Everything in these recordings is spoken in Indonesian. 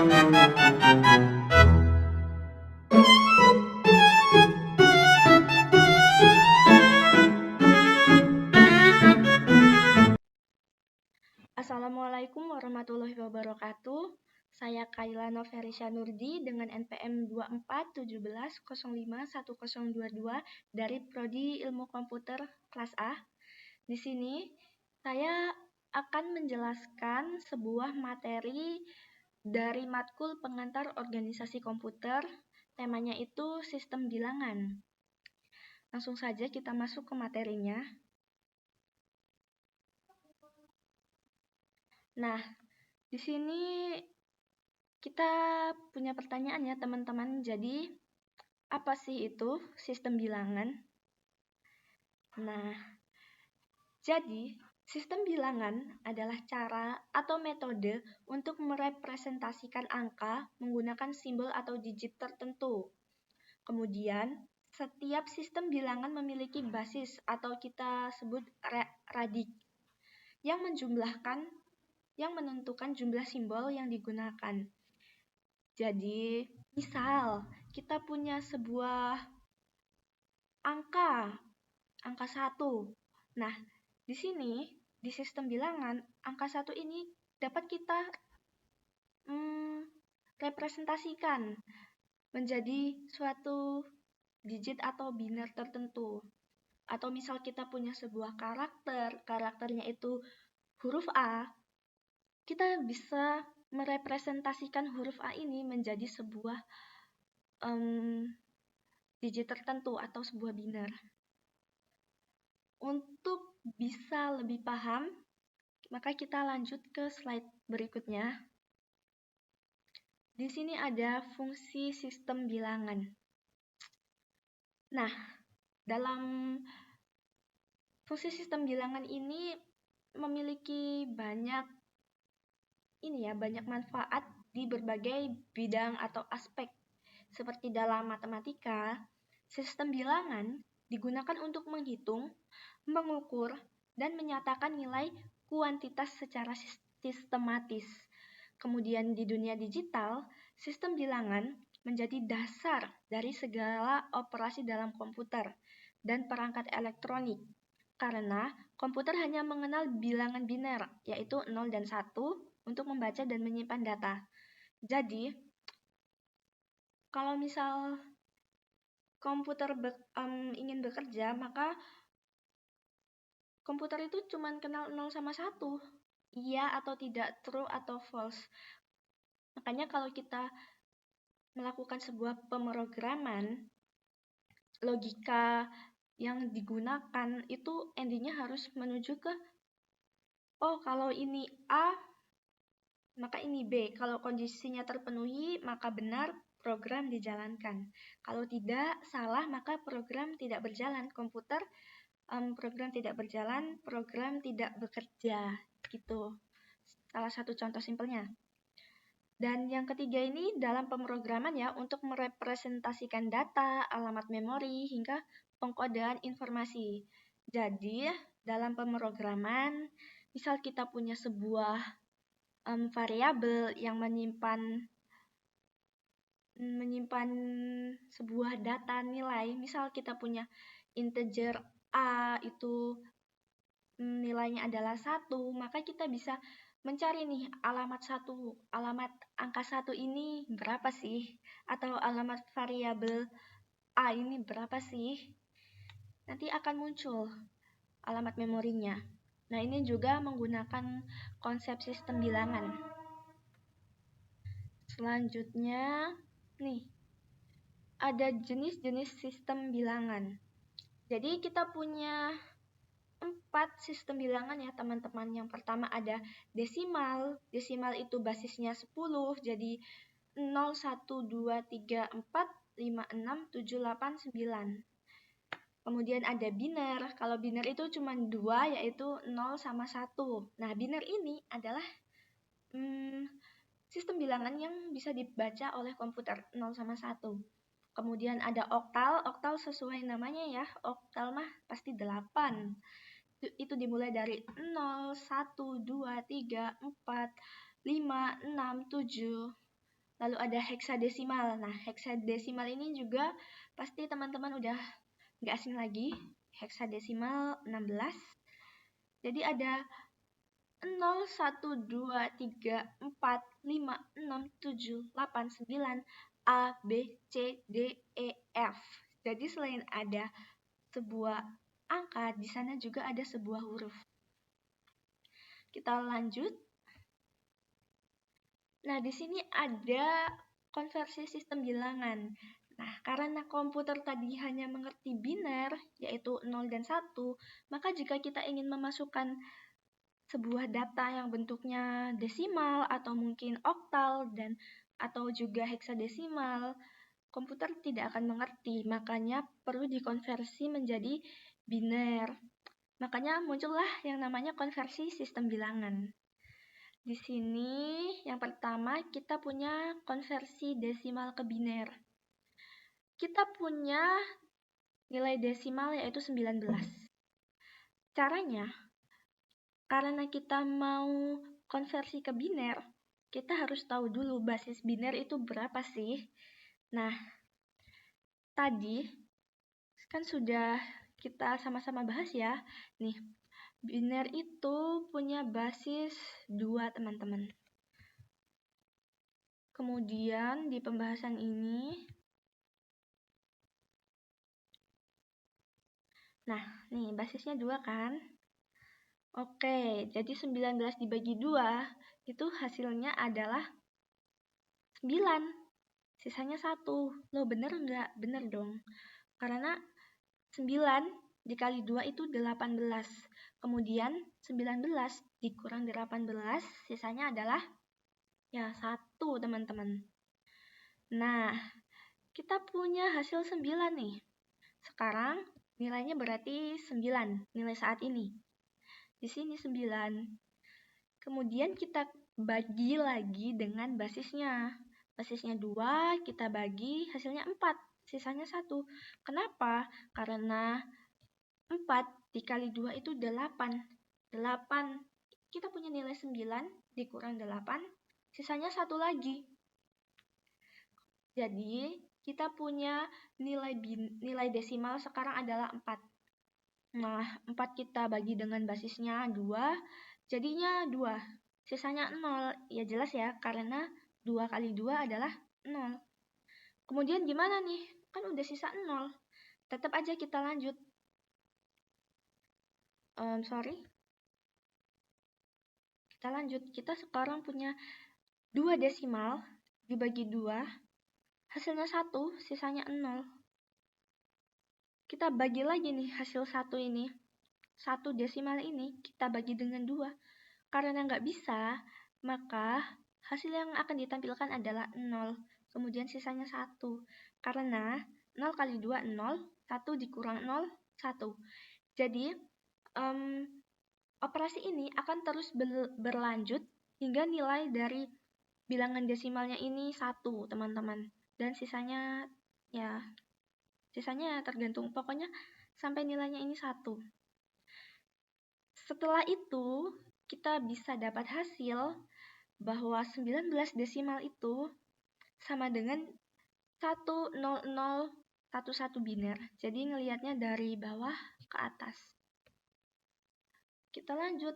Assalamualaikum warahmatullahi wabarakatuh. Saya Kaila Noverisha Nurdi dengan NPM 2417015102 dari Prodi Ilmu Komputer kelas A. Di sini saya akan menjelaskan sebuah materi dari matkul pengantar organisasi komputer. Temanya itu sistem bilangan. Langsung saja kita masuk ke materinya. Nah, di sini kita punya pertanyaan ya teman-teman. Jadi, apa sih itu sistem bilangan? Nah, jadi sistem bilangan adalah cara atau metode untuk merepresentasikan angka menggunakan simbol atau digit tertentu. Kemudian, setiap sistem bilangan memiliki basis atau kita sebut radik yang menentukan jumlah simbol yang digunakan. Jadi, misal kita punya sebuah angka 1. Nah, di sini di sistem bilangan angka 1 ini dapat kita representasikan menjadi suatu digit atau biner tertentu. Atau misal kita punya sebuah karakternya itu huruf A, kita bisa merepresentasikan huruf A ini menjadi sebuah digit tertentu atau sebuah biner. Untuk bisa lebih paham, maka kita lanjut ke slide berikutnya. Di sini ada fungsi sistem bilangan. Nah, dalam fungsi sistem bilangan ini memiliki banyak manfaat di berbagai bidang atau aspek. Seperti dalam matematika, sistem bilangan digunakan untuk menghitung, mengukur, dan menyatakan nilai kuantitas secara sistematis. Kemudian di dunia digital, sistem bilangan menjadi dasar dari segala operasi dalam komputer dan perangkat elektronik. Karena komputer hanya mengenal bilangan biner, yaitu 0 dan 1, untuk membaca dan menyimpan data. Jadi, kalau misal komputer ingin bekerja, maka komputer itu cuma kenal 0 sama 1. Iya atau tidak, true atau false. Makanya kalau kita melakukan sebuah pemrograman, logika yang digunakan itu endingnya harus menuju ke kalau ini A, maka ini B. Kalau kondisinya terpenuhi, maka benar program dijalankan. Kalau tidak, salah, maka program tidak berjalan. Program tidak berjalan, program tidak bekerja. Gitu. Salah satu contoh simpelnya. Dan yang ketiga ini dalam pemrograman ya, untuk merepresentasikan data, alamat memori, hingga pengkodean informasi. Jadi, dalam pemrograman, misal kita punya sebuah variabel yang menyimpan sebuah data nilai, misal kita punya integer A itu nilainya adalah 1, maka kita bisa mencari nih alamat angka 1 ini berapa sih? Atau alamat variabel A ini berapa sih? Nanti akan muncul alamat memorinya. Nah, ini juga menggunakan konsep sistem bilangan. Selanjutnya, nih, ada jenis-jenis sistem bilangan. Jadi, kita punya 4 sistem bilangan ya teman-teman. Yang pertama ada desimal. Desimal itu basisnya 10, jadi 0, 1, 2, 3, 4, 5, 6, 7, 8, 9. Kemudian ada biner. Kalau biner itu cuma 2, yaitu 0 sama 1. Nah, biner ini adalah sistem bilangan yang bisa dibaca oleh komputer, 0 sama 1. Kemudian ada oktal. Oktal sesuai namanya ya. Oktal mah pasti 8. Itu dimulai dari 0, 1, 2, 3, 4, 5, 6, 7. Lalu ada heksadesimal. Nah, heksadesimal ini juga pasti teman-teman udah nggak asing lagi. Heksadesimal 16. Jadi ada 0, 1, 2, 3, 4, 5, 6, 7, 8, 9, A, B, C, D, E, F. Jadi selain ada sebuah angka, di sana juga ada sebuah huruf. Kita lanjut. Nah, di sini ada konversi sistem bilangan. Nah, karena komputer tadi hanya mengerti biner, yaitu 0 dan 1, maka jika kita ingin memasukkan sebuah data yang bentuknya desimal atau mungkin oktal atau juga heksadesimal, komputer tidak akan mengerti, makanya perlu dikonversi menjadi biner. Makanya muncullah yang namanya konversi sistem bilangan. Di sini yang pertama kita punya konversi desimal ke biner. Kita punya nilai desimal yaitu 19. Caranya, karena kita mau konversi ke biner, kita harus tahu dulu basis biner itu berapa sih. Nah, tadi kan sudah kita sama-sama bahas ya. Nih, biner itu punya basis 2, teman-teman. Kemudian di pembahasan ini, nah nih basisnya 2 kan? Oke, jadi 19 dibagi 2, itu hasilnya adalah 9. Sisanya 1. Loh, bener nggak? Bener dong. Karena 9 dikali 2 itu 18. Kemudian 19 dikurang 18, sisanya adalah ya 1, teman-teman. Nah, kita punya hasil 9 nih. Sekarang nilainya berarti 9, nilai saat ini. Di sini 9. Kemudian kita bagi lagi dengan basisnya. Basisnya 2, kita bagi, hasilnya 4, sisanya 1. Kenapa? Karena 4 dikali 2 itu 8. 8, kita punya nilai 9, dikurang 8, sisanya 1 lagi. Jadi, kita punya nilai desimal sekarang adalah 4. Nah, 4 kita bagi dengan basisnya 2, jadinya 2. Sisanya 0. Ya jelas ya, karena 2 kali 2 adalah 0. Kemudian gimana nih? Kan udah sisa 0. Tetap aja kita lanjut. Kita lanjut. Kita sekarang punya 2 desimal dibagi 2, hasilnya 1, sisanya 0. Kita bagi lagi nih hasil 1 ini. 1 desimal ini kita bagi dengan 2. Karena nggak bisa, maka hasil yang akan ditampilkan adalah 0. Kemudian sisanya 1. Karena 0 kali 2, 0. 1 dikurang 0, 1. Jadi, operasi ini akan terus berlanjut hingga nilai dari bilangan desimalnya ini 1, teman-teman. Dan sisanya tergantung. Pokoknya sampai nilainya ini 1. Setelah itu, kita bisa dapat hasil bahwa 19 desimal itu sama dengan 10011 biner. Jadi ngelihatnya dari bawah ke atas. Kita lanjut.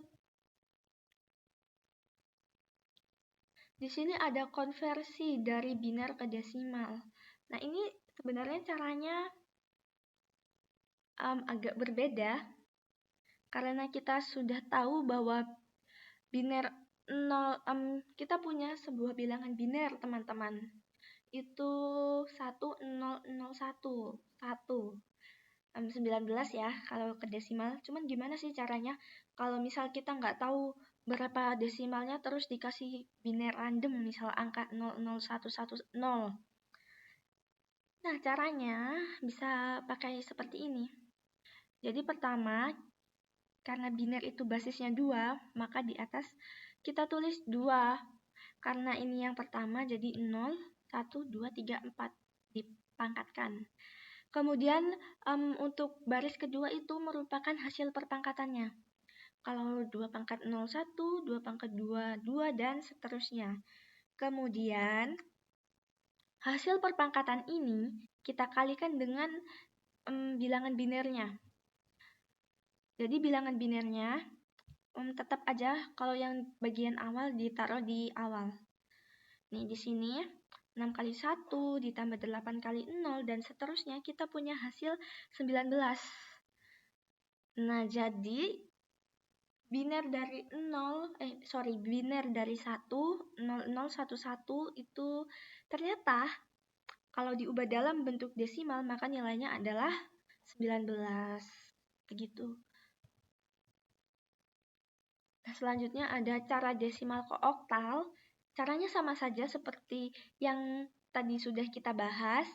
Di sini ada konversi dari biner ke desimal. Nah, ini sebenarnya caranya agak berbeda karena kita sudah tahu bahwa biner 0, kita punya sebuah bilangan biner, teman-teman. Itu 1001, 19 ya kalau ke desimal. Cuman gimana sih caranya kalau misal kita nggak tahu berapa desimalnya terus dikasih biner random, misal angka 00110. Nah, caranya bisa pakai seperti ini. Jadi pertama, karena biner itu basisnya 2, maka di atas kita tulis 2. Karena ini yang pertama, jadi 0, 1, 2, 3, 4. Dipangkatkan. Kemudian untuk baris kedua itu merupakan hasil perpangkatannya. Kalau 2 pangkat 0, 1, 2 pangkat 2, 2, dan seterusnya. Kemudian Hasil perpangkatan ini kita kalikan dengan bilangan binernya. Jadi bilangan binernya tetap aja kalau yang bagian awal ditaruh di awal. Nih di sini 6 kali 1 ditambah 8 kali 0 dan seterusnya kita punya hasil 19. Nah, jadi biner dari biner dari 1, 0, 0, 1, 1 itu ternyata kalau diubah dalam bentuk desimal maka nilainya adalah 19. Begitu. Nah, selanjutnya ada cara desimal ke oktal. Caranya sama saja seperti yang tadi sudah kita bahas.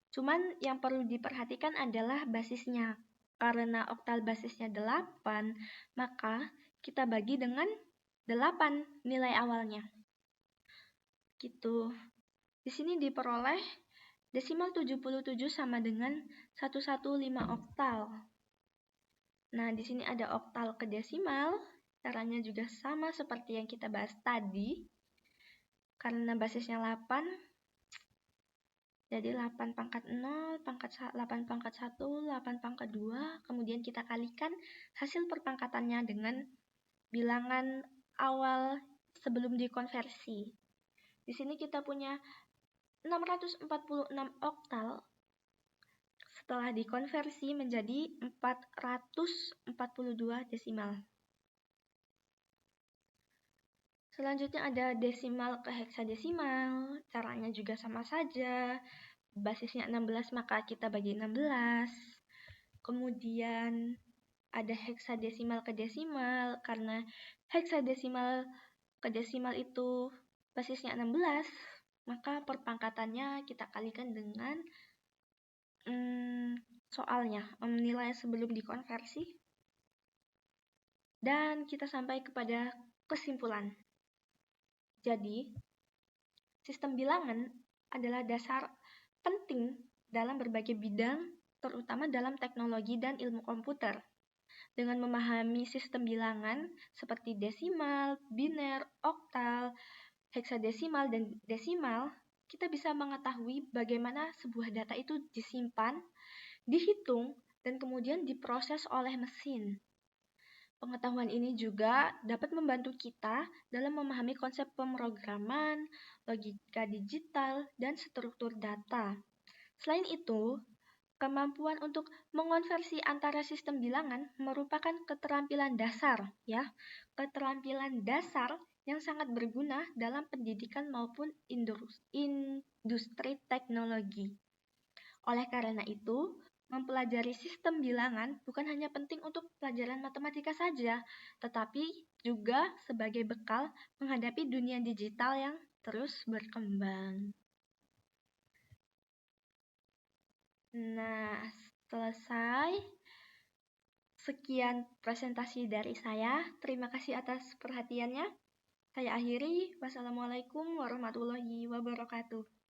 Cuman yang perlu diperhatikan adalah basisnya. Karena oktal basisnya 8, maka kita bagi dengan 8 nilai awalnya. Gitu. Di sini diperoleh desimal 77 sama dengan 115 oktal. Nah, di sini ada oktal ke desimal. Caranya juga sama seperti yang kita bahas tadi. Karena basisnya 8, jadi 8 pangkat 0, 8 pangkat 1, 8 pangkat 2. Kemudian kita kalikan hasil perpangkatannya dengan bilangan awal sebelum dikonversi. Di sini kita punya 646 oktal setelah dikonversi menjadi 442 desimal. Selanjutnya ada desimal ke heksadesimal. Caranya juga sama saja. Basisnya 16 maka kita bagi 16. Kemudian ada heksadesimal ke desimal. Karena heksadesimal ke desimal itu basisnya 16, maka perpangkatannya kita kalikan dengan soalnya, nilai sebelum dikonversi. Dan kita sampai kepada kesimpulan. Jadi, sistem bilangan adalah dasar penting dalam berbagai bidang, terutama dalam teknologi dan ilmu komputer. Dengan memahami sistem bilangan seperti desimal, biner, oktal, heksadesimal, dan desimal, kita bisa mengetahui bagaimana sebuah data itu disimpan, dihitung, dan kemudian diproses oleh mesin. Pengetahuan ini juga dapat membantu kita dalam memahami konsep pemrograman, logika digital, dan struktur data. Selain itu, kemampuan untuk mengonversi antara sistem bilangan merupakan keterampilan dasar, keterampilan dasar yang sangat berguna dalam pendidikan maupun industri teknologi. Oleh karena itu, mempelajari sistem bilangan bukan hanya penting untuk pelajaran matematika saja, tetapi juga sebagai bekal menghadapi dunia digital yang terus berkembang. Nah, selesai. Sekian presentasi dari saya. Terima kasih atas perhatiannya. Saya akhiri. Wassalamualaikum warahmatullahi wabarakatuh.